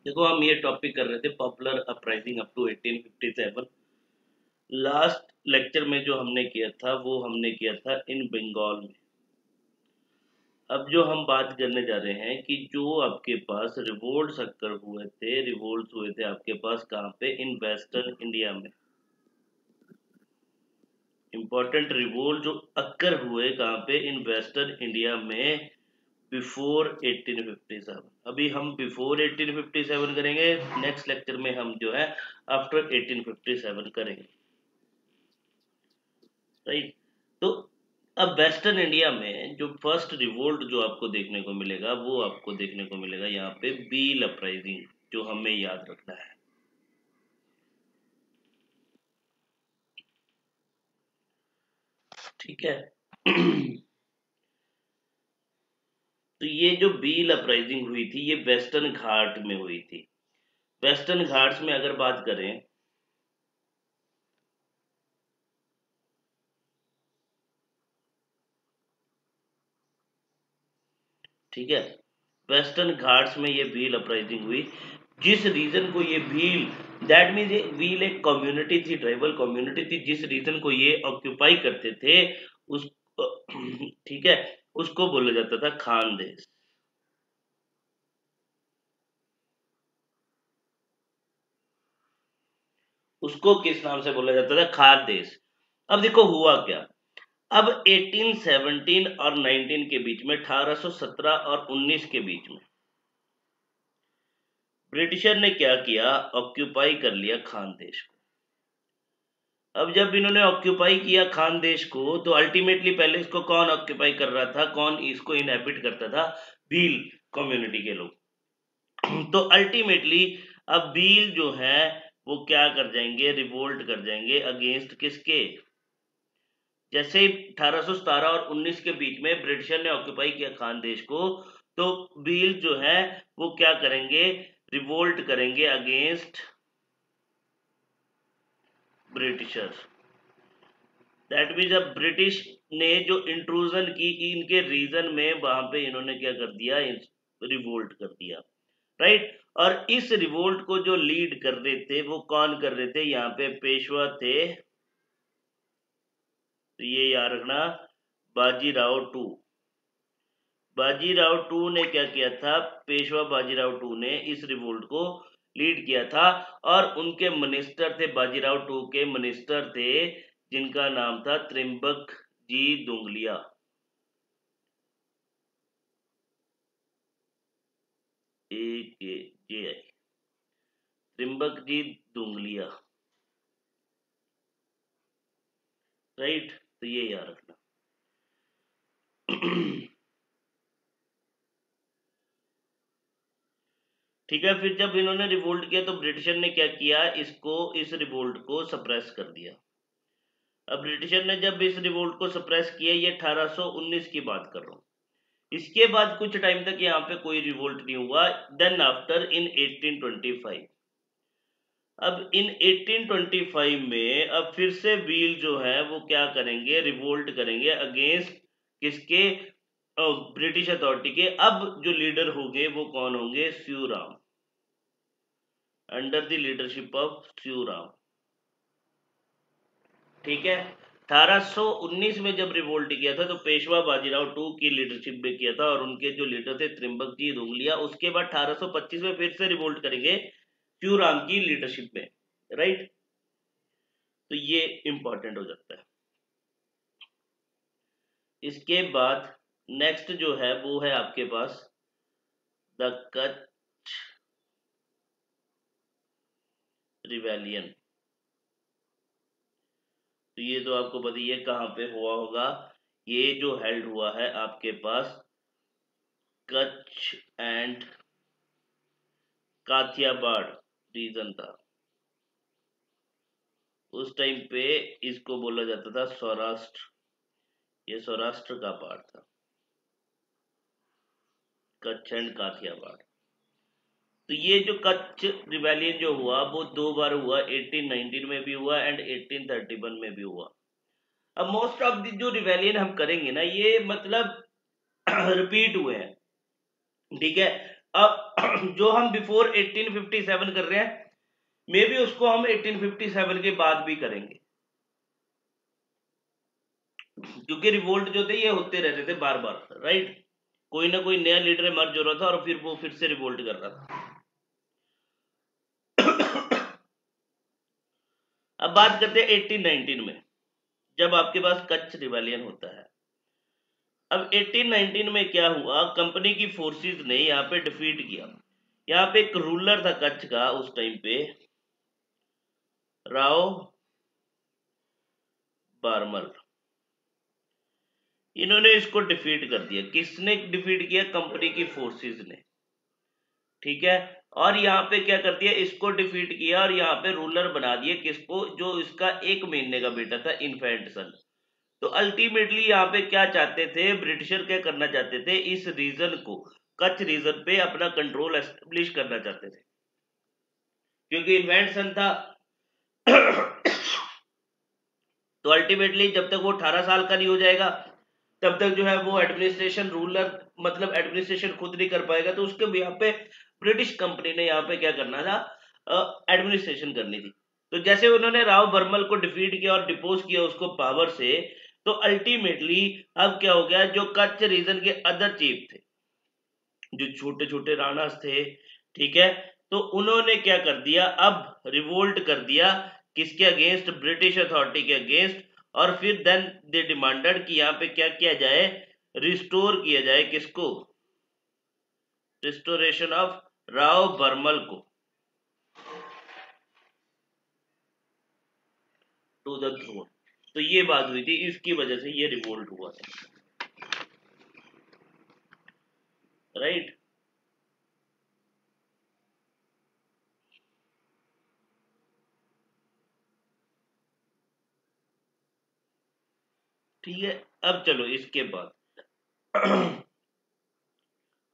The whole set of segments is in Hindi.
देखो हम ये टॉपिक कर रहे थे popular uprising up to 1857। Last lecture में जो हमने किया था वो हमने किया था इन बंगाल में। अब जो हम बात करने जा रहे हैं कि जो आपके पास रिवोल्ट्स अक्कर हुए थे आपके पास कहाँ पे, इन वेस्टर्न इंडिया में। इंपॉर्टेंट रिवोल्ट जो अक्कर हुए कहाँ पे, इन वेस्टर्न इंडिया में बिफोर 1857। अभी हम बिफोर 1857 करेंगे, नेक्स्ट लेक्चर में हम जो है आफ्टर 1857 करेंगे, राइट। तो अब वेस्टर्न इंडिया में जो फर्स्ट रिवोल्ट जो आपको देखने को मिलेगा वो आपको देखने को मिलेगा यहाँ पे बील अपराइजिंग, जो हमें याद रखना है। ठीक है। तो ये जो बील अपराइजिंग हुई थी ये वेस्टर्न घाट में हुई थी। वेस्टर्न घाट्स में अगर बात करें, ठीक है, वेस्टर्न घाट्स में ये भील अपराइजिंग हुई। जिस रीजन को ये भील, दैट मीन्स ये भील एक कम्युनिटी थी, ट्राइबल कम्युनिटी थी, जिस रीजन को ये ऑक्यूपाई करते थे उस ठीक है, उसको बोला जाता था खानदेश। उसको किस नाम से बोला जाता था? खानदेश। अब देखो हुआ क्या। अब 1817 और 19 के बीच में, 1817 और 19 के बीच में ब्रिटिशर ने क्या किया, ऑक्यूपाई कर लिया खानदेश को। अब जब इन्होंने ऑक्यूपाई किया खानदेश को, तो अल्टीमेटली पहले इसको कौन ऑक्यूपाई कर रहा था, कौन इसको इनहेबिट करता था? भील कम्युनिटी के लोग। तो अल्टीमेटली अब भील जो है वो क्या कर जाएंगे, रिवोल्ट कर जाएंगे अगेंस्ट किसके? जैसे ही 1817 और 19 के बीच में ब्रिटिशर ने ऑक्यूपाई किया खानदेश को, तो भील जो है वो क्या करेंगे, रिवोल्ट करेंगे अगेंस्ट ब्रिटिशर। दैट मीन्स अब ब्रिटिश ने जो इंट्रूजन की इनके रीजन में, वहां पे इन्होंने क्या कर दिया, रिवोल्ट कर दिया, राइट। और इस रिवोल्ट को जो लीड कर रहे थे वो कौन कर रहे थे? यहाँ पे पेशवा थे, तो ये याद रखना, बाजीराव टू। बाजीराव टू ने क्या किया था? पेशवा बाजीराव टू ने इस रिवोल्ट को लीड किया था। और उनके मिनिस्टर थे, बाजीराव टू के मिनिस्टर थे, जिनका नाम था त्रिम्बक जी दुंगलिया। AKJI, त्रिम्बक जी दुंगलिया, राइट। तो ये याद रखना। ठीक है, फिर जब इन्होंने रिवोल्ट किया तो ब्रिटिशर ने क्या किया, इसको, इस रिवोल्ट को सप्रेस कर दिया। अब ब्रिटिशर ने जब इस रिवोल्ट को सप्रेस किया, ये 1819 की बात कर रहा हूँ, इसके बाद कुछ टाइम तक यहाँ पे कोई रिवोल्ट नहीं हुआ। देन आफ्टर इन 1825, अब इन 1825 में अब फिर से व्हील जो है वो क्या करेंगे, रिवोल्ट करेंगे अगेंस्ट किसके? ब्रिटिश अथॉरिटी के। अब जो लीडर होंगे वो कौन होंगे? स्यूराम, अंडर द लीडरशिप ऑफ स्यूराम। ठीक है। 1819 में जब रिवोल्ट किया था तो पेशवा बाजीराव टू की लीडरशिप में किया था, और उनके जो लीडर थे त्रिम्बक जी दुंगलिया। उसके बाद 1825 में फिर से रिवोल्ट करेंगे स्यूराम की लीडरशिप में, राइट। तो ये इंपॉर्टेंट हो जाता है। इसके बाद नेक्स्ट जो है वो है आपके पास द कच्छ रिवेलियन। तो ये तो आपको पता ही है कहाँ पे हुआ होगा। ये जो हेल्ड हुआ है आपके पास कच्छ एंड काथियावाड़ रीजन था। उस टाइम पे इसको बोला जाता था सौराष्ट्र। ये सौराष्ट्र का पार्ट था, कच्छ एंड काथियावाड़। तो ये जो कच्छ रिवेलियन जो हुआ वो दो बार हुआ, 1819 में भी हुआ एंड 1831 में भी हुआ। अब मोस्ट ऑफ द जो रिवेलियन हम करेंगे ना, ये मतलब रिपीट हुए हैं, ठीक है। अब जो हम बिफोर 1857 कर रहे हैं, मे भी उसको हम 1857 के बाद भी करेंगे, क्योंकि रिवोल्ट जो थे ये होते रहते थे बार बार, राइट। कोई ना कोई नया लीडर मर्ज हो रहा था और फिर वो फिर से रिवोल्ट कर रहा था। अब बात करते हैं 1819 में, जब आपके पास कच्छ रिवेलियन होता है। अब 1819 में क्या हुआ, कंपनी की फोर्सेस ने यहाँ पे डिफीट किया। यहाँ पे एक रूलर था कच्छ का उस टाइम पे, राव बारमल। इन्होंने इसको डिफीट कर दिया। किसने डिफीट किया? कंपनी की फोर्सेस ने, ठीक है। और यहाँ पे क्या कर दिया, इसको डिफीट किया और यहाँ पे रूलर बना दिया किसको? जो इसका 1 महीने का बेटा था, इन्फेंट सन। तो अल्टीमेटली यहाँ पे क्या चाहते थे ब्रिटिशर, क्या करना चाहते थे? इस रीजन को, कच्छ रीजन पे अपना कंट्रोल एस्टेब्लिश करना चाहते थे, क्योंकि इन्फेंट सन था। तो अल्टीमेटली जब तक वो 18 साल का नहीं हो जाएगा तब तक जो है वो एडमिनिस्ट्रेशन, रूलर मतलब एडमिनिस्ट्रेशन खुद नहीं कर पाएगा। तो उसके भी यहाँ पे ब्रिटिश कंपनी ने यहाँ पे क्या करना था, एडमिनिस्ट्रेशन करनी थी। तो जैसे उन्होंने राव बर्मल को डिफीट किया और डिपोज किया उसको पावर से, तो अल्टीमेटली अब क्या हो गया, जो कच्छ रीजन के अदर चीफ थे, जो छोटे छोटे राणास थे, ठीक है, तो उन्होंने क्या कर दिया, अब रिवोल्ट कर दिया किसके अगेंस्ट? ब्रिटिश अथॉरिटी के अगेंस्ट। और फिर देन दे डिमांडेड कि यहाँ पे क्या किया जाए, रिस्टोर किया जाए किसको? रिस्टोरेशन ऑफ राव बर्मल को टू द थ्रोन। तो ये बात हुई थी, इसकी वजह से ये रिवोल्ट हुआ था, राइट। ठीक है, अब चलो इसके बाद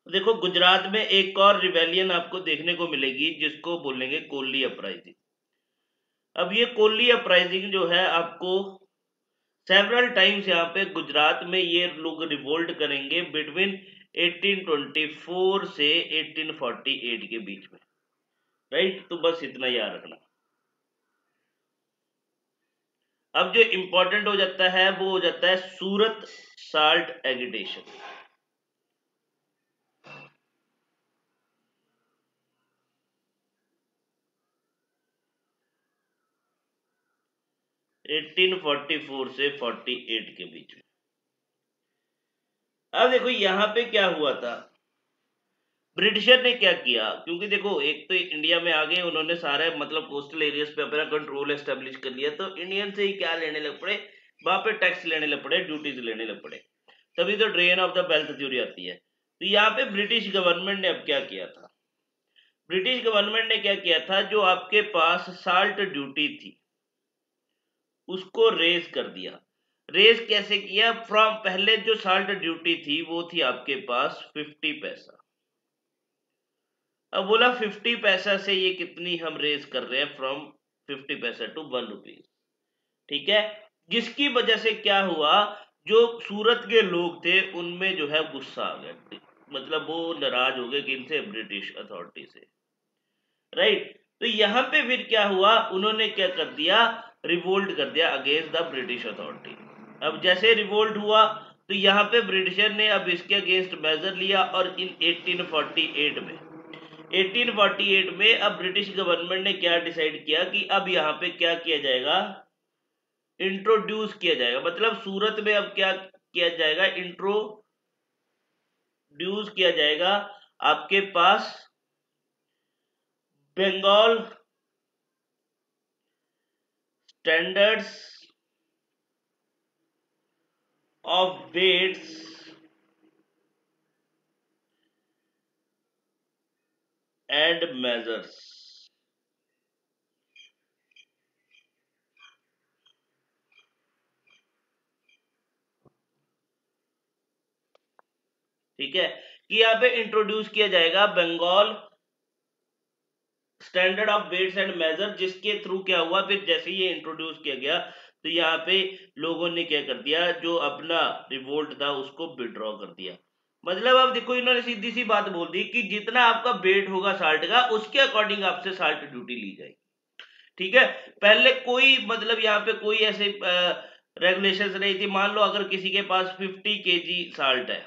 देखो, गुजरात में एक और रिवेलियन आपको देखने को मिलेगी जिसको बोलेंगे कोली अपराइजिंग। अब ये कोली अपराइजिंग जो है आपको सेवरल टाइम्स यहाँ पे गुजरात में ये लोग रिवोल्ट करेंगे बिटवीन 1824 से 1848 के बीच में, राइट। तो बस इतना याद रखना। अब जो इंपॉर्टेंट हो जाता है वो हो जाता है सूरत साल्ट एगिटेशन। 1844 से 48 के बीच में। अब देखो यहाँ पे क्या हुआ था, ब्रिटिशर ने क्या किया, क्योंकि देखो एक तो इंडिया में आ गए उन्होंने, सारे मतलब कोस्टल एरियाज पे अपना कंट्रोल एस्टेब्लिश कर लिया, तो इंडियन से ही क्या लेने लग पड़े, वहां पे टैक्स लेने लग पड़े, ड्यूटीज लेने लग पड़े। तभी तो drain of the wealth theory आती है। तो यहाँ पे ब्रिटिश गवर्नमेंट ने अब क्या किया था, ब्रिटिश गवर्नमेंट ने क्या किया था, जो आपके पास साल्ट ड्यूटी थी उसको रेज कर दिया। रेज कैसे किया? फ्रॉम पहले जो साल्ट ड्यूटी थी वो थी आपके पास 50 पैसा। अब बोला 50 पैसा से ये कितनी हम रेज कर रहे हैं, फ्रॉम 50 पैसा टू 1 रुपीज, ठीक है। जिसकी वजह से क्या हुआ, जो सूरत के लोग थे उनमें जो है गुस्सा आ गया, मतलब वो नाराज हो गए किनसे? ब्रिटिश अथॉरिटी से, राइट। तो यहाँ पे फिर क्या हुआ, उन्होंने क्या कर दिया, रिवोल्ट कर दिया अगेंस्ट द ब्रिटिश अथॉरिटी। अब जैसे रिवोल्ट हुआ तो यहाँ पे ब्रिटिशर ने अब इसके अगेंस्ट मेजर लिया, और इन 1848 में अब ब्रिटिश गवर्नमेंट ने क्या डिसाइड किया कि अब यहाँ पे क्या किया जाएगा, इंट्रोड्यूस किया जाएगा। मतलब सूरत में अब क्या किया जाएगा, इंट्रोड्यूस किया जाएगा आपके पास Bengal standards of weights and measures. ठीक है, कि यहाँ पे इंट्रोड्यूस किया जाएगा Bengal standard of weights and measure, जिसके थ्रू क्या हुआ, फिर जैसे ये इंट्रोड्यूस किया गया तो यहाँ पे लोगों ने क्या कर दिया, जो अपना रिवोल्ट था उसको विड्रॉ कर दिया। मतलब अब देखो इन्होंने सीधी सी बात बोल दी कि जितना आपका वेट होगा साल्ट का उसके अकॉर्डिंग आपसे साल्ट ड्यूटी ली जाएगी। ठीक है, पहले कोई मतलब यहाँ पे कोई ऐसे रेगुलेशंस नहीं थी। मान लो अगर किसी के पास 50 केजी साल्ट है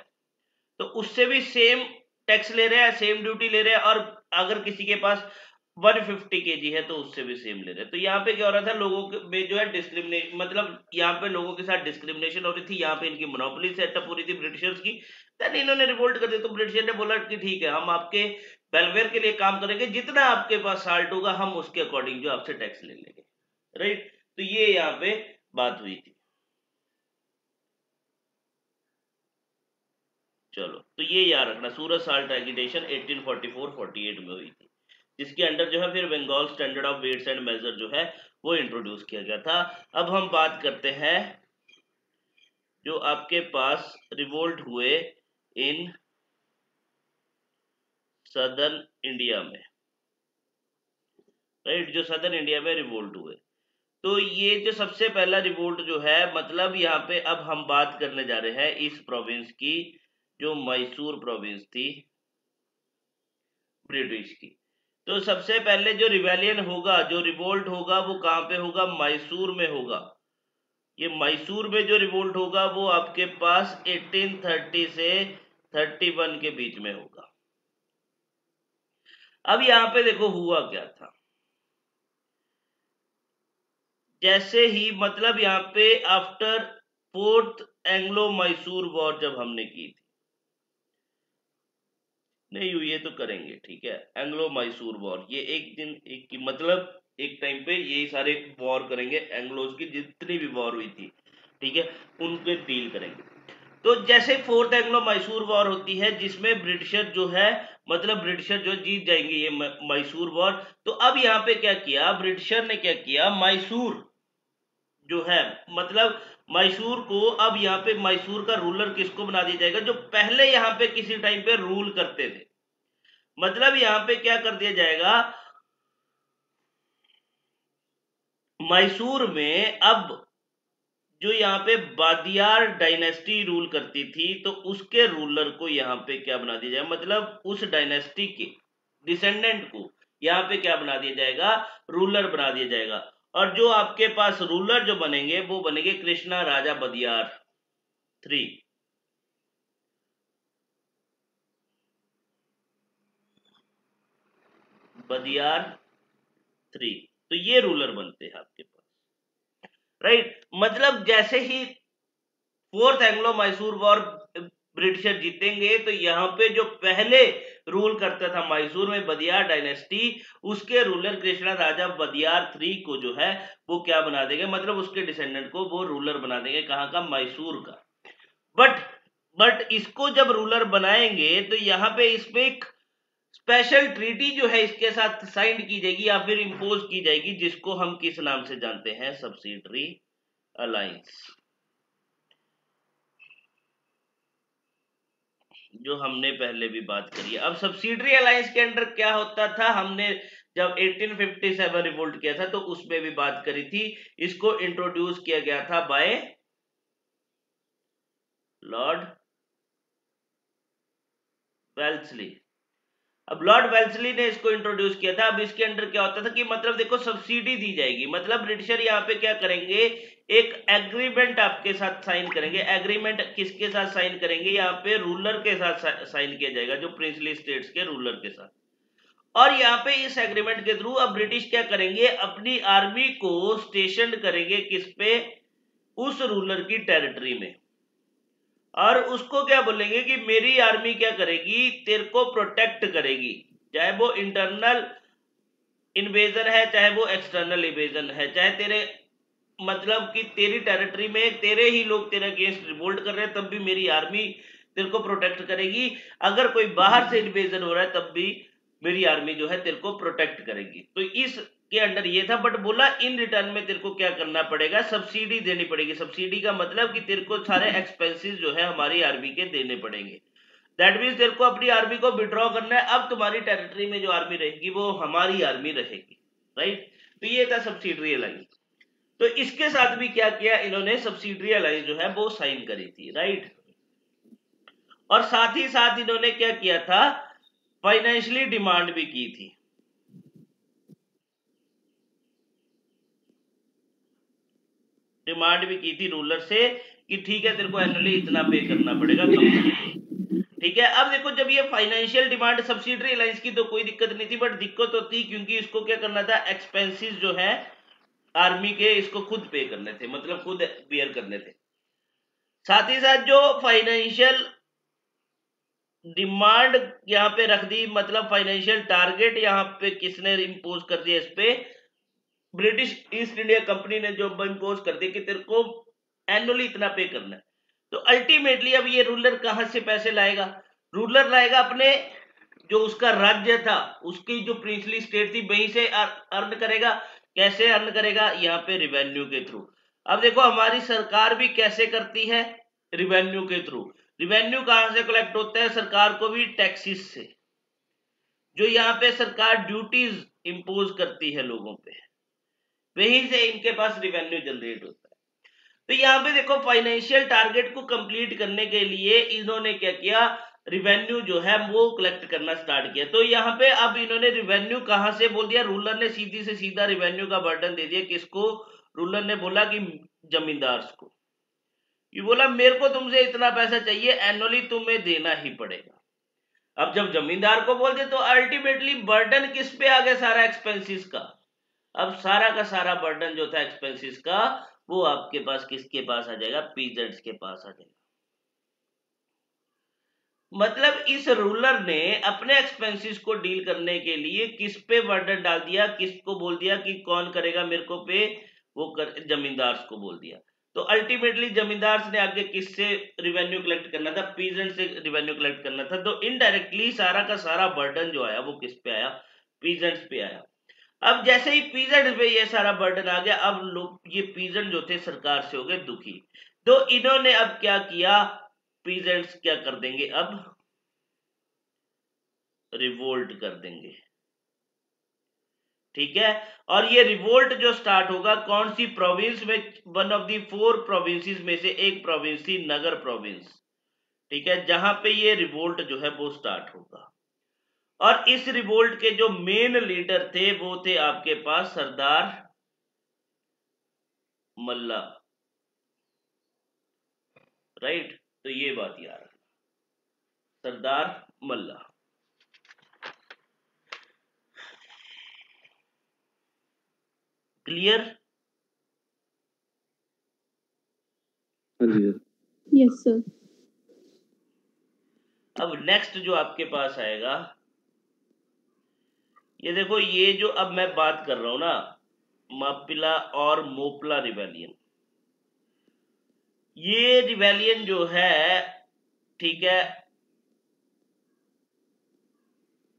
तो उससे भी सेम टैक्स ले रहे हैं, सेम ड्यूटी ले रहे हैं, और अगर किसी के पास 150 केजी है तो उससे भी सेम ले रहे हैं। तो यहाँ पे क्या हो रहा था, लोगों के में जो है डिस्क्रिमिनेशन, मतलब यहाँ पे लोगों के साथ डिस्क्रिमिनेशन हो रही थी। यहाँ पे इनकी मोनोपोली सेटअप हो रही थी ब्रिटिशर्स की। देन इन्होंने रिवोल्ट कर दिया, तो ब्रिटिशर ने बोला कि ठीक है, हम आपके वेलफेयर के लिए काम करेंगे, जितना आपके पास साल्ट होगा हम उसके अकॉर्डिंग जो आपसे टैक्स ले लेंगे। राइट, तो ये यहाँ पे बात हुई थी। चलो, तो ये याद रखना, सूरत साल्ट एगिटेशन 1844-48 में हुई थी, जिसके अंडर जो है फिर Bengal standard of weights and measure जो है वो इंट्रोड्यूस किया गया था। अब हम बात करते हैं जो आपके पास रिवोल्ट हुए इन सदर्न इंडिया में। राइट, जो सदर्न इंडिया में रिवोल्ट हुए, तो ये जो सबसे पहला रिवोल्ट जो है, मतलब यहाँ पे अब हम बात करने जा रहे हैं इस प्रोविंस की, जो मैसूर प्रोविंस थी ब्रिटिश की। तो सबसे पहले जो रिवेलियन होगा, जो रिवोल्ट होगा, वो कहाँ पे होगा, मैसूर में होगा। ये मैसूर में जो रिवोल्ट होगा वो आपके पास 1830 से 31 के बीच में होगा। अब यहाँ पे देखो हुआ क्या था, जैसे ही मतलब यहाँ पे after fourth Anglo Mysore war जब हमने की थी, नहीं हुई है तो करेंगे, ठीक है, एंग्लो मैसूर वॉर, ये एक दिन एक की मतलब एक टाइम पे यही सारे वॉर करेंगे, एंग्लोज की जितनी भी वॉर हुई थी, ठीक है, उनके डील करेंगे। तो जैसे फोर्थ एंग्लो मैसूर वॉर होती है, जिसमें ब्रिटिशर जो है, मतलब ब्रिटिशर जो जीत जाएंगे ये मैसूर वॉर, तो अब यहाँ पे क्या किया ब्रिटिशर ने, क्या किया, मैसूर जो है, मतलब मैसूर को, अब यहाँ पे मैसूर का रूलर किसको बना दिया जाएगा, जो पहले यहाँ पे किसी टाइम पे रूल करते थे। मतलब यहाँ पे क्या कर दिया जाएगा, मैसूर में अब जो यहाँ पे बादियार डायनेस्टी रूल करती थी, तो उसके रूलर को यहाँ पे क्या बना दिया जाए, मतलब उस डायनेस्टी के डिसेंडेंट को यहाँ पे क्या बना दिया जाएगा, रूलर बना दिया जाएगा। और जो आपके पास रूलर जो बनेंगे वो बनेंगे कृष्णा राजा बदियार 3। बदियार 3, तो ये रूलर बनते हैं आपके पास। राइट, मतलब जैसे ही fourth Anglo Mysore war Britisher जीतेंगे, तो यहाँ पे जो पहले रूल करता था मैसूर में बदियार डायनेस्टी, उसके रूलर कृष्णा राजा बदियार 3 को जो है वो क्या बना देंगे, मतलब उसके डिसेंडेंट को वो रूलर बना देंगे, कहाँ का, मैसूर का। बट इसको जब रूलर बनाएंगे तो यहाँ पे इसमें एक स्पेशल ट्रीटी जो है इसके साथ साइन की जाएगी या फिर इंपोज की जाएगी, जिसको हम किस नाम से जानते हैं, सब्सिडरी अलायंस, जो हमने पहले भी बात करी है। अब सब्सिडरी अलायंस के अंडर क्या होता था, हमने जब 1857 रिवोल्ट किया था तो उसमें भी बात करी थी। इसको इंट्रोड्यूस किया गया था बाय लॉर्ड वेल्सली। अब लॉर्ड वेल्सली ने इसको इंट्रोड्यूस किया था। अब इसके अंडर क्या होता था कि मतलब देखो सब्सिडी दी जाएगी, मतलब ब्रिटिशर यहाँ पे क्या करेंगे, एक एग्रीमेंट आपके साथ साइन करेंगे। एग्रीमेंट किसके साथ साइन करेंगे, यहाँ पे रूलर के साथ साइन किया जाएगा, जो प्रिंसली स्टेट्स के रूलर के साथ। और यहाँ पे इस एग्रीमेंट के थ्रू अब ब्रिटिश क्या करेंगे, अपनी आर्मी को स्टेशन करेंगे किस पे, उस रूलर की टेरिटरी में, और उसको क्या बोलेंगे कि मेरी आर्मी क्या करेगी, तेरे को प्रोटेक्ट करेगी, चाहे वो इंटरनल इन्वेजन है, चाहे वो एक्सटर्नल इन्वेजन है, चाहे तेरे मतलब कि तेरी टेरिटरी में तेरे ही लोग तेरे अगेंस्ट रिवोल्ट कर रहे हैं, तब भी मेरी आर्मी तेरे को प्रोटेक्ट करेगी। अगर कोई बाहर से इन्वेजन हो रहा है तब भी मेरी आर्मी जो है तेरे को प्रोटेक्ट करेगी। तो इस के अंडर ये था, बट बोला इन रिटर्न में तेरे को क्या करना पड़ेगा, सब्सिडी देनी पड़ेगी। सब्सिडी का मतलब कि तेरे को सारे एक्सपेंसेस जो है हमारी आर्मी के देने पड़ेंगे। दैट मीन्स तेरे को अपनी आर्मी को विड्रॉ करना है, अब तुम्हारी टेरिटरी में जो आर्मी रहेगी वो हमारी आर्मी रहेगी। राइट, तो ये था सब्सिडरी अलायंस। तो इसके साथ भी क्या किया इन्होंने, सब्सिडरी अलायंस जो है वो साइन करी थी। राइट, और साथ ही साथ इन्होंने क्या किया था, फाइनेंशियली डिमांड भी की थी। डिमांड भी की थी रूलर से कि ठीक है तेरे को एनुअली इतना पे करना पड़ेगा कंपनी। ठीक है, अब देखो जब ये फाइनेंशियल डिमांड सब्सिडरी अलायंस की तो कोई दिक्कत नहीं थी, बट दिक्कत होती क्योंकि इसको क्या करना था, एक्सपेंसेस जो है आर्मी के इसको खुद पे करने थे, मतलब खुद बियर करने थे। साथ ही साथ जो फाइनेंशियल डिमांड यहाँ पे रख दी, मतलब फाइनेंशियल टारगेट यहाँ पे किसने इंपोज कर दिया, इस पे ब्रिटिश ईस्ट इंडिया कंपनी ने जो इंपोज कर दिया कि तेरे को एनुअली इतना पे करना है। तो अल्टीमेटली अब ये रूलर कहां से पैसे लाएगा, रूलर लाएगा अपने जो उसका राज्य था, उसकी जो प्रिंसली स्टेट थी वहीं से अर्न करेगा। कैसे अर्न करेगा, यहाँ पे रिवेन्यू के थ्रू। अब देखो हमारी सरकार भी कैसे करती है, रिवेन्यू के थ्रू। रिवेन्यू कहां से कलेक्ट होता है, सरकार को भी टैक्सेस से, जो यहाँ पे सरकार ड्यूटीज इंपोज करती है लोगों पे, वहीं से इनके पास रिवेन्यू जनरेट होता है। तो यहाँ पे देखो फाइनेंशियल टारगेट को कंप्लीट करने के लिए इन्होंने क्या किया, रिवेन्यू जो है वो कलेक्ट करना स्टार्ट किया। तो यहाँ पे अब इन्होंने रिवेन्यू कहां से बोल दिया, रूलर ने सीधी से सीधा रिवेन्यू का बर्डन दे दिया किसको, रूलर ने बोला कि जमींदार को, ये बोला मेरे को तुमसे इतना पैसा चाहिए एनुअली, तुम्हें देना ही पड़ेगा। अब जब जमींदार को बोल दे तो अल्टीमेटली बर्डन किस पे आ गया, सारा एक्सपेंसेस का। अब सारा का सारा बर्डन जो था एक्सपेंसेस का, वो आपके पास किसके पास आ जाएगा, पीजेंट्स के पास आ जाएगा। मतलब इस रूलर ने अपने एक्सपेंसेस को डील करने के लिए किस पे बर्डन डाल दिया, किसको बोल दिया कि कौन करेगा मेरे को पे, वो जमींदार को बोल दिया। तो अल्टीमेटली जमींदार ने आगे किससे रिवेन्यू कलेक्ट करना था, पीजेंट से रिवेन्यू कलेक्ट करना था। तो इनडायरेक्टली सारा का सारा बर्डन जो आया वो किस पे आया, पीजेंट्स पे आया। अब जैसे ही पीजेंट पे ये सारा बर्डन आ गया, अब लोग ये पीजेंट जो थे सरकार से हो गए दुखी। तो इन्होंने अब क्या किया, पीजेंट्स क्या कर देंगे, अब रिवोल्ट कर देंगे। ठीक है, और ये रिवोल्ट जो स्टार्ट होगा कौन सी प्रोविंस में, वन ऑफ दी 4 प्रोविंसेस में से एक प्रोविंस थी नगर प्रोविंस। ठीक है, जहां पे ये रिवोल्ट जो है वो स्टार्ट होगा। और इस रिवोल्ट के जो मेन लीडर थे वो थे आपके पास सरदार मल्ला। राइट, तो ये बात याद रखना, सरदार मल्ला। क्लियर? Yes sir. अब नेक्स्ट जो आपके पास आएगा, ये देखो, ये जो अब मैं बात कर रहा हूं ना, मापिला और मोपला रिवेलियन, ये रिवेलियन जो है, ठीक है,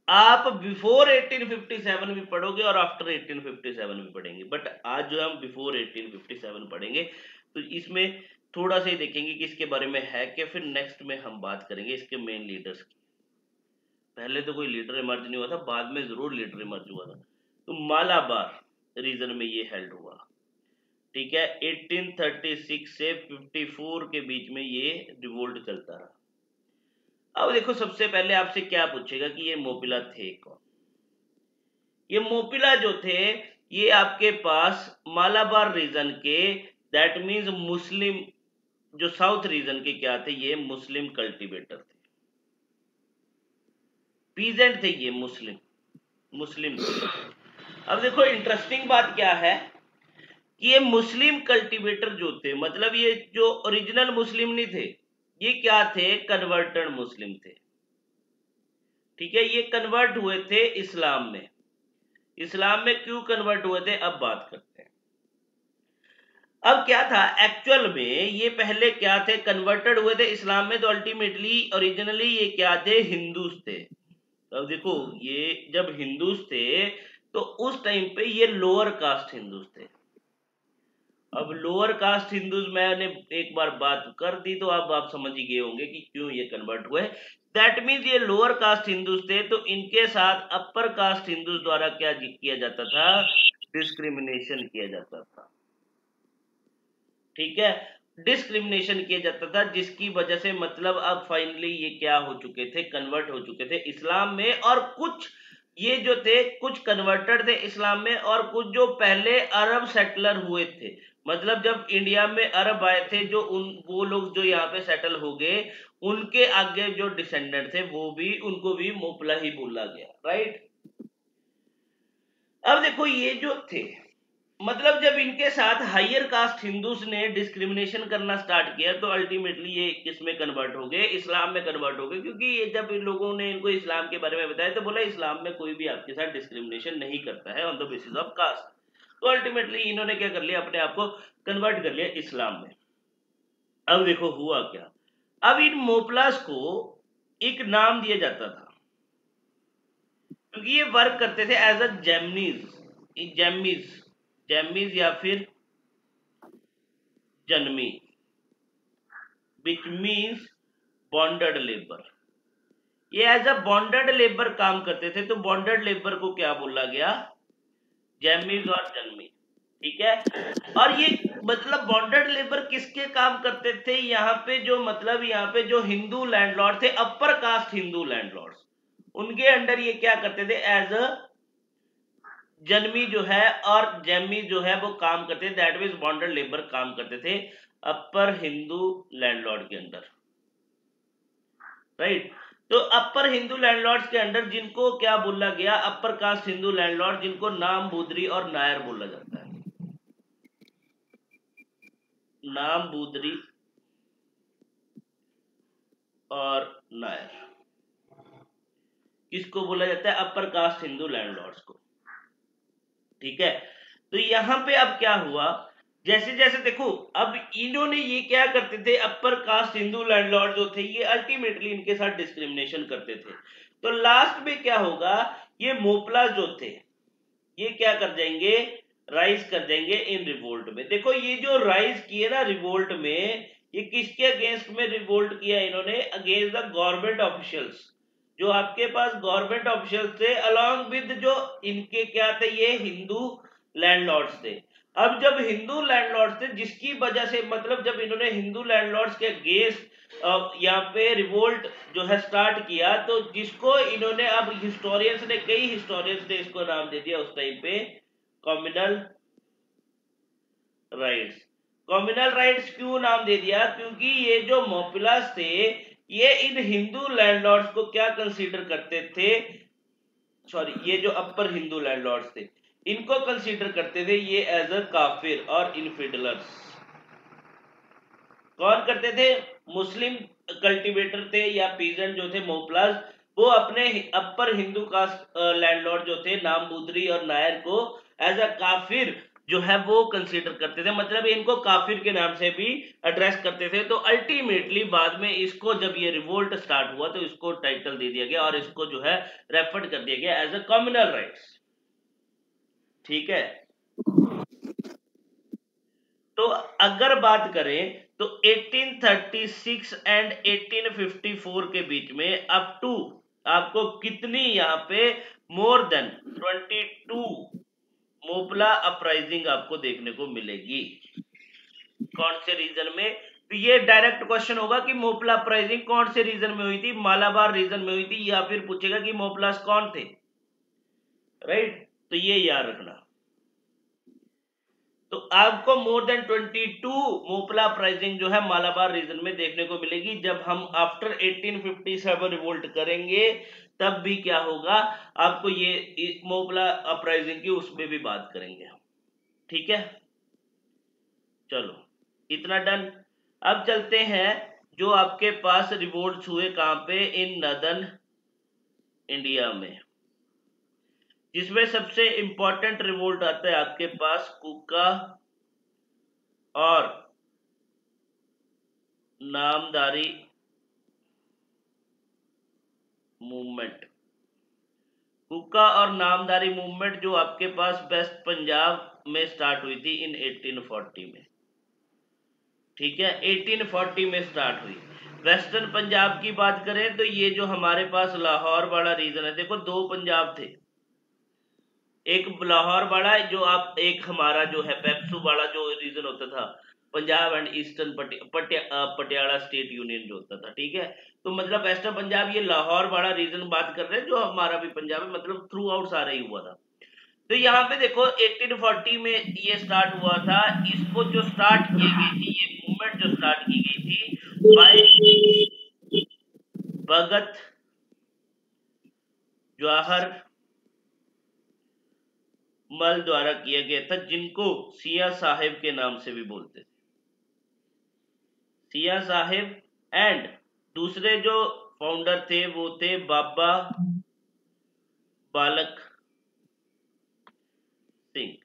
आप बिफोर 1857 भी पढ़ोगे और आफ्टर 1857 भी पढ़ेंगे, बट आज जो हम बिफोर 1857 पढ़ेंगे तो इसमें थोड़ा सा ही देखेंगे कि इसके बारे में है क्या, फिर नेक्स्ट में हम बात करेंगे इसके मेन लीडर्स की। पहले तो कोई लीडर इमर्ज नहीं हुआ था, बाद में जरूर लीडर इमर्ज हुआ था। तो मालाबार रीजन में ये हेल्ड हुआ। ठीक है, 1836 से 54 के बीच में ये रिवोल्ट चलता रहा। अब देखो सबसे पहले आपसे क्या पूछेगा कि ये मोपिला थे कौन। ये मोपिला जो थे, ये आपके पास मालाबार रीजन के, दैट मींस मुस्लिम, जो साउथ रीजन के क्या थे, ये मुस्लिम कल्टीवेटर थे, पीजेंट थे ये, मुस्लिम मुस्लिम थे। अब देखो इंटरेस्टिंग बात क्या है कि ये मुस्लिम कल्टीवेटर जो थे, मतलब ये जो ओरिजिनल मुस्लिम नहीं थे, ये क्या थे, कन्वर्टेड मुस्लिम थे। ठीक है, ये कन्वर्ट हुए थे इस्लाम में। इस्लाम में क्यों कन्वर्ट हुए थे, अब बात करते हैं। अब क्या था एक्चुअल में, ये पहले क्या थे, कन्वर्टेड हुए थे इस्लाम में, तो अल्टीमेटली ओरिजिनली ये क्या थे, हिंदूज थे। अब देखो ये जब हिंदूज थे तो उस टाइम पे ये लोअर कास्ट हिंदूज थे। अब लोअर कास्ट हिंदूज मैंने एक बार बात कर दी, तो अब आप समझ ही गए होंगे कि क्यों ये कन्वर्ट हुए। दैट मीन्स ये लोअर कास्ट हिंदूज थे, तो इनके साथ अपर कास्ट हिंदूज द्वारा क्या किया जाता था, डिस्क्रिमिनेशन किया जाता था। ठीक है, डिस्क्रिमिनेशन किया जाता था, जिसकी वजह से मतलब अब फाइनली ये क्या हो चुके थे, कन्वर्ट हो चुके थे इस्लाम में। और कुछ ये जो थे कुछ कन्वर्टेड थे इस्लाम में, और कुछ जो पहले अरब सेटलर हुए थे, मतलब जब इंडिया में अरब आए थे जो वो लोग जो यहाँ पे सेटल हो गए, उनके आगे जो डिसेंडेंट थे वो भी, उनको भी मोपला ही बोला गया, राइट। अब देखो ये जो थे, मतलब जब इनके साथ हायर कास्ट हिंदूस ने डिस्क्रिमिनेशन करना स्टार्ट किया तो अल्टीमेटली ये किसमें कन्वर्ट हो गए, इस्लाम में कन्वर्ट हो गए। क्योंकि ये जब इन लोगों ने इनको इस्लाम के बारे में बताया तो बोला इस्लाम में कोई भी आपके साथ डिस्क्रिमिनेशन नहीं करता है on the basis of caste. तो अल्टीमेटली इन्होंने क्या कर लिया, अपने आप को कन्वर्ट कर लिया इस्लाम में। अब देखो हुआ क्या, अब इन मोपलास को एक नाम दिया जाता था, क्योंकि ये वर्क करते थे एज अ जैमीज जैमीज या फिर जनमी, विच मीन्स बॉन्डेड लेबर। ये एज अ बॉन्डेड लेबर काम करते थे, तो बॉन्डेड लेबर को क्या बोला गया, जैमीज और जनमी, ठीक है। और ये मतलब बॉन्डेड लेबर किसके काम करते थे, यहाँ पे जो मतलब यहाँ पे जो हिंदू लैंडलॉर्ड थे, अपर कास्ट हिंदू लैंडलॉर्ड्स, उनके अंडर ये क्या करते थे, एज अ जनमी जो है और जैमी जो है वो काम करते थे, दैट मीन्स बॉन्डेड लेबर काम करते थे अपर हिंदू लैंडलॉर्ड के अंडर, राइट। तो अपर हिंदू लैंडलॉर्ड्स के अंडर जिनको क्या बोला गया, अपर कास्ट हिंदू लैंडलॉर्ड, जिनको नाम बूदरी और नायर बोला जाता है, नाम बूदरी और नायर किसको बोला जाता है, अपर कास्ट हिंदू लैंडलॉर्ड्स को, ठीक है। तो यहां पे अब क्या हुआ, जैसे जैसे देखो अब इन्होंने ये क्या करते थे, अपर कास्ट हिंदू लैंडलॉर्ड जो थे ये अल्टीमेटली इनके साथ डिस्क्रिमिनेशन करते थे। तो लास्ट में क्या होगा, ये मोपला जो थे ये क्या कर जाएंगे, राइज कर जाएंगे इन रिवोल्ट में। देखो ये जो राइज किए ना रिवोल्ट में, ये किसके अगेंस्ट में रिवोल्ट किया इन्होंने, अगेंस्ट द गवर्नमेंट ऑफिशियल्स, जो आपके पास गवर्नमेंट ऑफिशियल्स थे, अलॉन्ग विद जो इनके क्या थे, ये हिंदू लैंडलॉर्ड्स थे। अब जब हिंदू लैंडलॉर्ड्स थे, जिसकी वजह से मतलब जब इन्होंने हिंदू लैंडलॉर्ड्स के अगेंस्ट यहाँ पे रिवोल्ट जो है स्टार्ट किया, तो जिसको इन्होंने अब हिस्टोरियंस ने, कई हिस्टोरियंस ने इसको नाम दे दिया उस टाइम पे कम्युनल राइट्स। कम्युनल राइट्स क्यों नाम दे दिया, क्योंकि ये जो मोपिलास थे ये इन हिंदू लैंडलॉर्ड्स को क्या कंसीडर करते थे, सॉरी ये जो अपर हिंदू लैंडलॉर्ड्स थे इनको कंसीडर करते थे ये एज अ काफिर और इनफिडलर्स। कौन करते थे, मुस्लिम कल्टीवेटर थे या पीजेंट जो थे मोपलास, वो अपने अपर हिंदू कास्ट लैंडलॉर्ड जो थे नामबूदरी और नायर को एज अ काफिर जो है वो कंसीडर करते थे, मतलब इनको काफिर के नाम से भी एड्रेस करते थे। तो अल्टीमेटली बाद में इसको जब ये रिवोल्ट स्टार्ट हुआ तो इसको टाइटल दे दिया गया और इसको जो है रेफर कर दिया गया एज अ कम्युनल राइट्स, ठीक है। तो अगर बात करें तो 1836 एंड 1854 के बीच में अप टू आपको कितनी यहाँ पे मोर देन 22 मोपला अपराइजिंग आपको देखने को मिलेगी। कौन से रीजन में, तो ये डायरेक्ट क्वेश्चन होगा कि मोपला अपराइजिंग कौन से रीजन में हुई थी, मालाबार रीजन में हुई थी, या फिर पूछेगा कि मोपलास कौन थे, राइट। तो ये याद रखना। तो आपको मोर देन 22 मोपला अपराइजिंग जो है मालाबार रीजन में देखने को मिलेगी। जब हम आफ्टर 1857 रिवोल्ट करेंगे तब भी क्या होगा, आपको ये मोपला अपराइजिंग की उसमें भी बात करेंगे, ठीक है। चलो इतना डन। अब चलते हैं जो आपके पास रिवोल्ट हुए कहां पे, इन नदर्न इंडिया में, जिसमें सबसे इंपॉर्टेंट रिवोल्ट आता है आपके पास कुका और नामदारी मूवमेंट। कुका और नामदारी मूवमेंट जो आपके पास वेस्ट पंजाब में स्टार्ट हुई थी इन 1840 में, ठीक है, 1840 में स्टार्ट हुई। वेस्टर्न पंजाब की बात करें तो ये जो हमारे पास लाहौर वाला रीजन है, देखो दो पंजाब थे, एक लाहौर वाला जो आप, एक हमारा जो है पेप्सू वाला जो रीजन होता था, Punjab and eastern Patiala state union जो होता था, ठीक है। तो मतलब वेस्टर्न पंजाब, ये लाहौर वाला रीजन बात कर रहे हैं, जो हमारा भी पंजाब है, मतलब थ्रू आउट सारा ही हुआ था। तो यहाँ पे देखो 1840 में ये स्टार्ट हुआ था। इसको जो स्टार्ट की गई थी, ये मूवमेंट जो स्टार्ट की गई थी बाय भगत जवाहर मल द्वारा किया गया था, जिनको सिया साहेब के नाम से भी बोलते थे, सिया साहेब। एंड दूसरे जो फाउंडर थे वो थे बाबा बालक सिंह।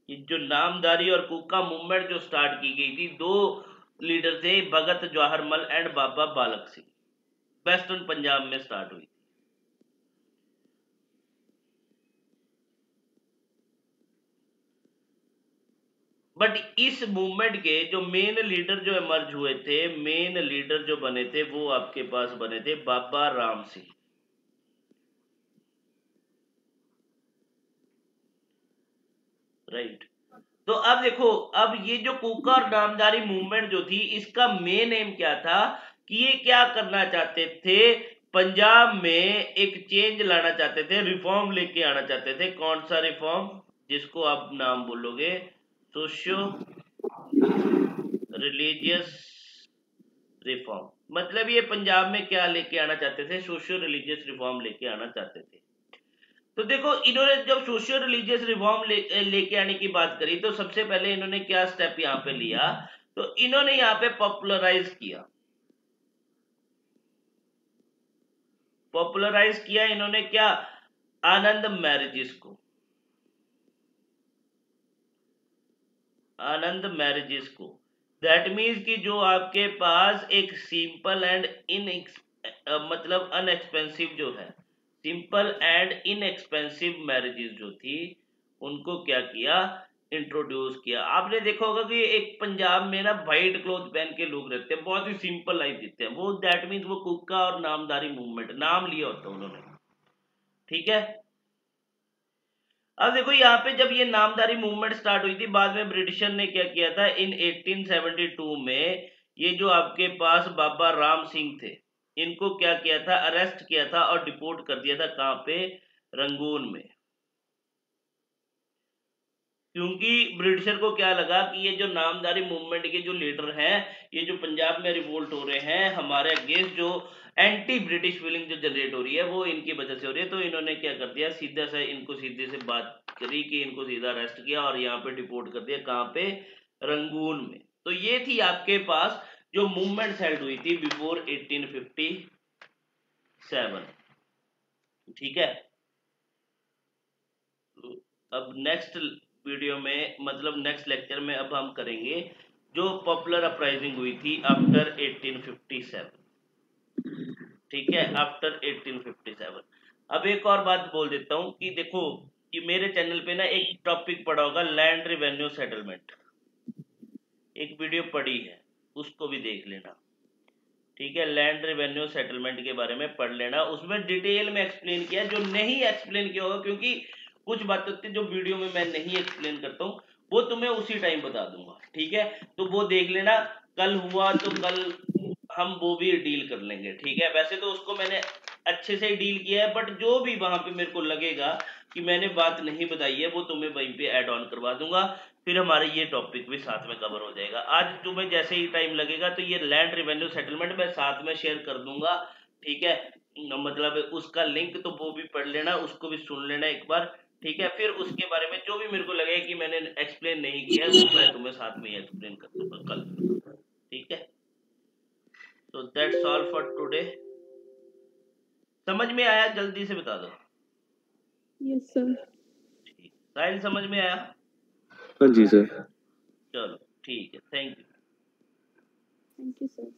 ये जो नामदारी और कुका मूवमेंट जो स्टार्ट की गई थी, दो लीडर थे, भगत जवाहर मल एंड बाबा बालक सिंह, वेस्टर्न पंजाब में स्टार्ट हुई। बट इस मूवमेंट के जो मेन लीडर जो इमर्ज हुए थे, मेन लीडर जो बने थे, वो आपके पास बने थे बाबा राम सिंह, राइट। तो अब देखो, अब ये जो कुका और नामदारी मूवमेंट जो थी, इसका मेन एम क्या था कि ये क्या करना चाहते थे, पंजाब में एक चेंज लाना चाहते थे, रिफॉर्म लेके आना चाहते थे। कौन सा रिफॉर्म? जिसको आप नाम बोलोगे सोशियो रिलीजियस रिफॉर्म। मतलब ये पंजाब में क्या लेके आना चाहते थे, सोशियो रिलीजियस रिफॉर्म लेके आना चाहते थे। तो देखो, इन्होंने जब सोशियो रिलीजियस रिफॉर्म लेके आने की बात करी, तो सबसे पहले इन्होंने क्या स्टेप यहाँ पे लिया, तो इन्होंने यहाँ पे पॉपुलराइज किया। पॉपुलराइज किया इन्होंने क्या? आनंद मैरिजेस को, आनंद मैरिजेस को। दैट मीन्स कि जो आपके पास एक सिंपल एंड इन मतलब अनएक्सपेंसिव जो है, सिंपल एंड इनएक्सपेंसिव मैरिजेस जो थी, उनको क्या किया? इंट्रोड्यूस किया। आपने देखा होगा कि एक पंजाब में ना वाइट क्लोथ पहन के लोग रहते हैं, बहुत ही सिंपल लाइफ जीते हैं वो। दैट मीन्स वो कुक्का और नामदारी मूवमेंट, नाम लिया होता उन्होंने, ठीक है। अब देखो यहाँ पे जब ये नामदारी मूवमेंट स्टार्ट हुई थी, बाद में ब्रिटिशर ने क्या किया था, इन 1872 में ये जो आपके पास बाबा राम सिंह थे, इनको क्या किया था? अरेस्ट किया था और डिपोर्ट कर दिया था। कहाँ पे? रंगून में। क्योंकि ब्रिटिशर को क्या लगा कि ये जो नामदारी मूवमेंट के जो लीडर हैं, ये जो पंजाब में रिवोल्ट हो रहे हैं हमारे अगेंस्ट, जो एंटी ब्रिटिश फीलिंग जो जनरेट हो रही है, वो इनकी वजह से हो रही है। तो इन्होंने क्या कर दिया, सीधा सा इनको सीधे से बात करी कि इनको सीधा अरेस्ट किया और यहाँ पे डिपोर्ट कर दिया। कहाँ पे? रंगून में। तो ये थी आपके पास जो मूवमेंट हेल्ड हुई थी बिफोर 1857, ठीक है। अब नेक्स्ट वीडियो में, मतलब नेक्स्ट लेक्चर में, अब हम करेंगे जो पॉपुलर अपराइजिंग हुई थी आफ्टर 1857, ठीक है, आफ्टर 1857। अब एक और बात बोल देता हूं कि देखो, कि मेरे चैनल पे ना एक टॉपिक पड़ा होगा, लैंड रिवेन्यू सेटलमेंट, एक वीडियो पड़ी है, उसको भी देख लेना, ठीक है। लैंड रिवेन्यू सेटलमेंट के बारे में पढ़ लेना, उसमें डिटेल में एक्सप्लेन किया। जो नहीं एक्सप्लेन किया होगा, क्योंकि कुछ बातें होती है जो वीडियो में मैं नहीं एक्सप्लेन करता हूँ, वो तुम्हें उसी टाइम बता दूंगा, ठीक है। तो वो देख लेना, कल हुआ तो कल हम वो भी डील कर लेंगे, ठीक है। वैसे तो उसको मैंने अच्छे से डील किया है, बट जो भी वहां पे मेरे को लगेगा कि मैंने बात नहीं बताई है, वो तुम्हें वहीं पे ऐड ऑन करवा दूंगा। फिर हमारे ये टॉपिक भी साथ में कवर हो जाएगा। आज तुम्हें जैसे ही टाइम लगेगा, तो ये लैंड रिवेन्यू सेटलमेंट मैं साथ में शेयर कर दूंगा, ठीक है। मतलब उसका लिंक तो वो भी पढ़ लेना, उसको भी सुन लेना एक बार, ठीक है। फिर उसके बारे में जो भी मेरे को लगे कि मैंने एक्सप्लेन नहीं किया, वो मैं तुम्हें साथ में ही एक्सप्लेन कर दूंगा कल, ठीक है। तो दैट्स ऑल फॉर टुडे। समझ में आया? जल्दी से बता दो। Yes sir. ठीक, साहिल समझ में आया? हाँ जी सर। चलो ठीक है, thank you. Thank you sir.